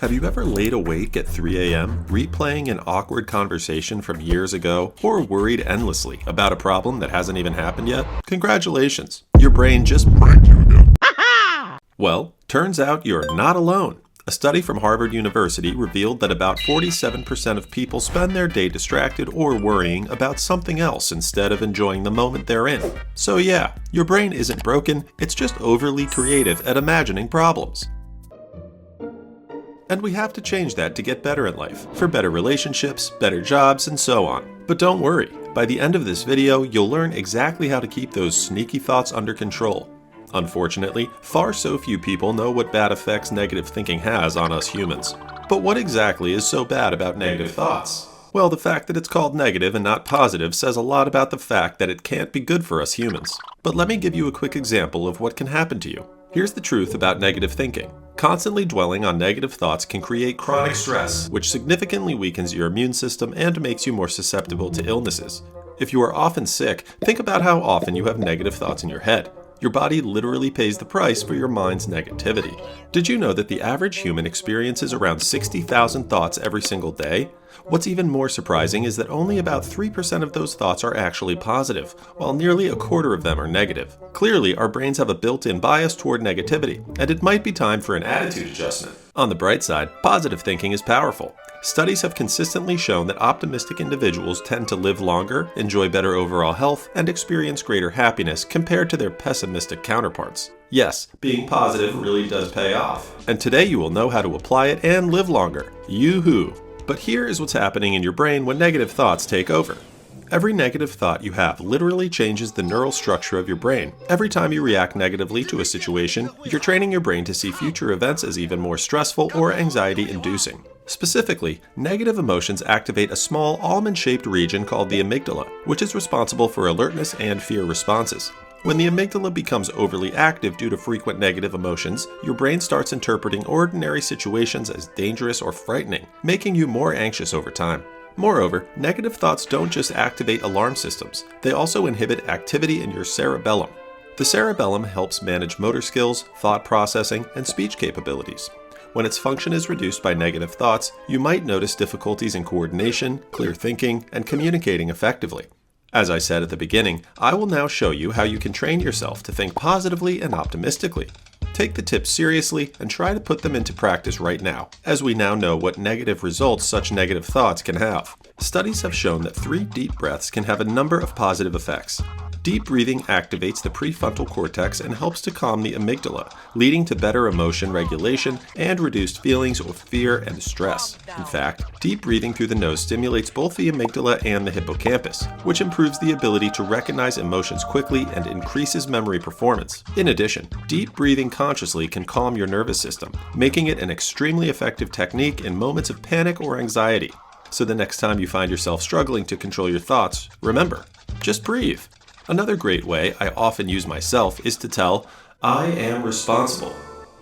Have you ever laid awake at 3 a.m., replaying an awkward conversation from years ago, or worried endlessly about a problem that hasn't even happened yet? Congratulations, your brain just pranked you again. Well, turns out you're not alone. A study from Harvard University revealed that about 47% of people spend their day distracted or worrying about something else instead of enjoying the moment they're in. So yeah, your brain isn't broken, it's just overly creative at imagining problems. And we have to change that to get better in life, for better relationships, better jobs, and so on. But don't worry, by the end of this video, you'll learn exactly how to keep those sneaky thoughts under control. Unfortunately, far so few people know what bad effects negative thinking has on us humans. But what exactly is so bad about negative thoughts? Well, the fact that it's called negative and not positive says a lot about the fact that it can't be good for us humans. But let me give you a quick example of what can happen to you. Here's the truth about negative thinking. Constantly dwelling on negative thoughts can create chronic stress, which significantly weakens your immune system and makes you more susceptible to illnesses. If you are often sick, think about how often you have negative thoughts in your head. Your body literally pays the price for your mind's negativity. Did you know that the average human experiences around 60,000 thoughts every single day? What's even more surprising is that only about 3% of those thoughts are actually positive, while nearly a quarter of them are negative. Clearly, our brains have a built-in bias toward negativity, and it might be time for an attitude adjustment. On the bright side, positive thinking is powerful. Studies have consistently shown that optimistic individuals tend to live longer, enjoy better overall health, and experience greater happiness compared to their pessimistic counterparts. Yes, being positive really does pay off. And today you will know how to apply it and live longer. Yoo-hoo! But here is what's happening in your brain when negative thoughts take over. Every negative thought you have literally changes the neural structure of your brain. Every time you react negatively to a situation, you're training your brain to see future events as even more stressful or anxiety-inducing. Specifically, negative emotions activate a small almond-shaped region called the amygdala, which is responsible for alertness and fear responses. When the amygdala becomes overly active due to frequent negative emotions, your brain starts interpreting ordinary situations as dangerous or frightening, making you more anxious over time. Moreover, negative thoughts don't just activate alarm systems, they also inhibit activity in your cerebellum. The cerebellum helps manage motor skills, thought processing, and speech capabilities. When its function is reduced by negative thoughts, you might notice difficulties in coordination, clear thinking, and communicating effectively. As I said at the beginning, I will now show you how you can train yourself to think positively and optimistically. Take the tips seriously and try to put them into practice right now, as we now know what negative results such negative thoughts can have. Studies have shown that 3 deep breaths can have a number of positive effects. Deep breathing activates the prefrontal cortex and helps to calm the amygdala, leading to better emotion regulation and reduced feelings of fear and stress. In fact, deep breathing through the nose stimulates both the amygdala and the hippocampus, which improves the ability to recognize emotions quickly and increases memory performance. In addition, deep breathing consciously can calm your nervous system, making it an extremely effective technique in moments of panic or anxiety. So the next time you find yourself struggling to control your thoughts, remember, just breathe. Another great way I often use myself is to tell, I am responsible.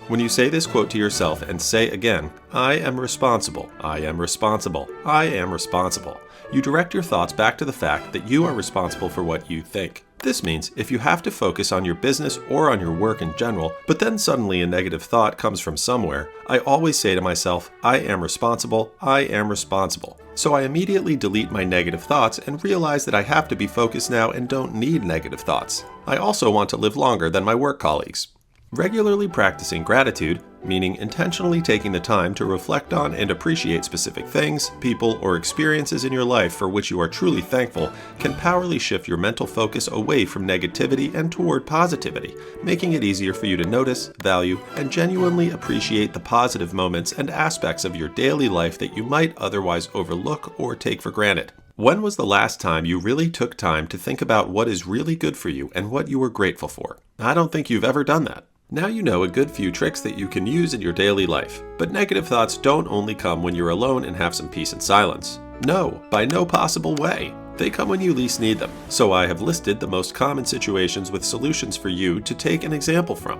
When you say this quote to yourself and say again, I am responsible, I am responsible, I am responsible, you direct your thoughts back to the fact that you are responsible for what you think. This means if you have to focus on your business or on your work in general, but then suddenly a negative thought comes from somewhere, I always say to myself, I am responsible, I am responsible. So I immediately delete my negative thoughts and realize that I have to be focused now and don't need negative thoughts. I also want to live longer than my work colleagues. Regularly practicing gratitude, meaning intentionally taking the time to reflect on and appreciate specific things, people, or experiences in your life for which you are truly thankful, can powerfully shift your mental focus away from negativity and toward positivity, making it easier for you to notice, value, and genuinely appreciate the positive moments and aspects of your daily life that you might otherwise overlook or take for granted. When was the last time you really took time to think about what is really good for you and what you were grateful for? I don't think you've ever done that. Now you know a good few tricks that you can use in your daily life. But negative thoughts don't only come when you're alone and have some peace and silence. No, by no possible way. They come when you least need them. So I have listed the most common situations with solutions for you to take an example from.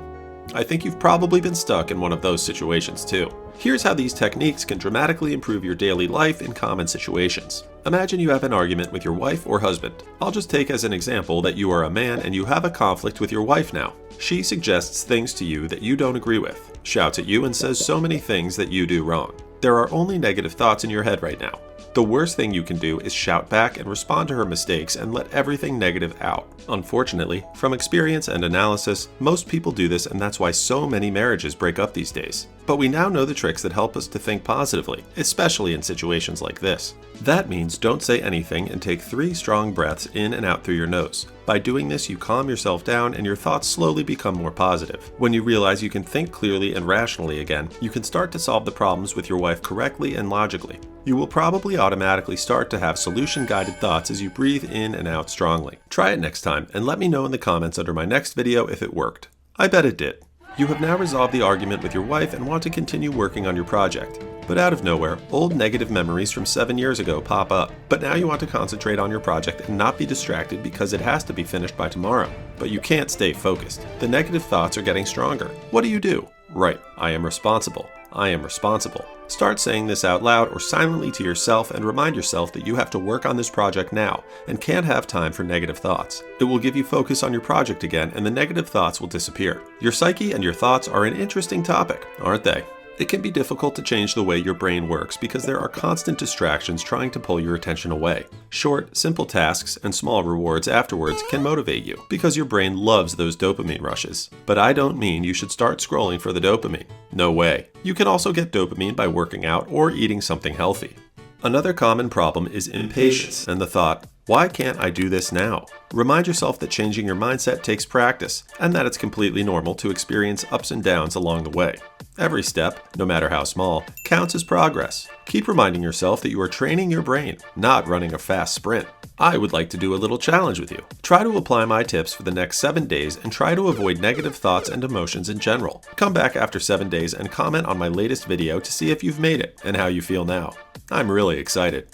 I think you've probably been stuck in one of those situations too. Here's how these techniques can dramatically improve your daily life in common situations. Imagine you have an argument with your wife or husband. I'll just take as an example that you are a man and you have a conflict with your wife now. She suggests things to you that you don't agree with, shouts at you and says so many things that you do wrong. There are only negative thoughts in your head right now. The worst thing you can do is shout back and respond to her mistakes and let everything negative out. Unfortunately, from experience and analysis, most people do this, and that's why so many marriages break up these days. But we now know the tricks that help us to think positively, especially in situations like this. That means don't say anything and take 3 strong breaths in and out through your nose. By doing this, you calm yourself down and your thoughts slowly become more positive. When you realize you can think clearly and rationally again, you can start to solve the problems with your wife correctly and logically. You will probably automatically start to have solution-guided thoughts as you breathe in and out strongly. Try it next time and let me know in the comments under my next video if it worked. I bet it did. You have now resolved the argument with your wife and want to continue working on your project. But out of nowhere, old negative memories from 7 years ago pop up. But now you want to concentrate on your project and not be distracted because it has to be finished by tomorrow. But you can't stay focused. The negative thoughts are getting stronger. What do? Right, I am responsible. I am responsible. Start saying this out loud or silently to yourself and remind yourself that you have to work on this project now and can't have time for negative thoughts. It will give you focus on your project again and the negative thoughts will disappear. Your psyche and your thoughts are an interesting topic, aren't they? It can be difficult to change the way your brain works because there are constant distractions trying to pull your attention away. Short, simple tasks and small rewards afterwards can motivate you because your brain loves those dopamine rushes. But I don't mean you should start scrolling for the dopamine. No way. You can also get dopamine by working out or eating something healthy. Another common problem is impatience and the thought, why can't I do this now? Remind yourself that changing your mindset takes practice and that it's completely normal to experience ups and downs along the way. Every step, no matter how small, counts as progress. Keep reminding yourself that you are training your brain, not running a fast sprint. I would like to do a little challenge with you. Try to apply my tips for the next 7 days and try to avoid negative thoughts and emotions in general. Come back after 7 days and comment on my latest video to see if you've made it and how you feel now. I'm really excited.